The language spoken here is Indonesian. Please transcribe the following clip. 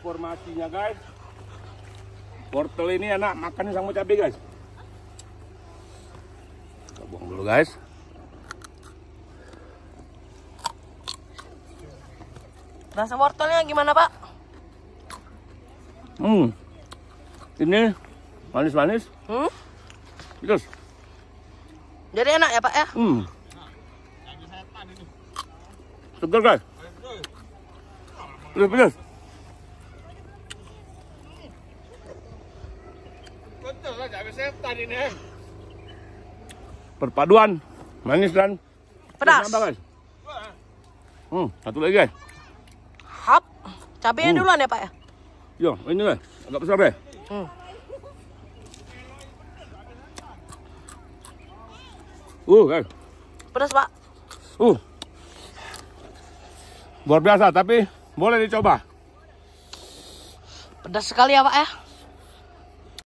informasinya guys. Wortel ini enak makannya sama cabai guys. Kita buang dulu guys. Rasa wortelnya gimana Pak? Ini manis-manis. Terus. Jadi enak ya Pak ya? Segar guys. Pedas. Betul lah, cabai setan ini. Perpaduan manis dan Pedas. Tambah, guys. Satu lagi guys. Hap. Cabenya duluan ya Pak ya? Yo, ini guys. Agak besar deh. Guys. Pedas Pak. Luar biasa tapi boleh dicoba. Pedas sekali ya Pak ya?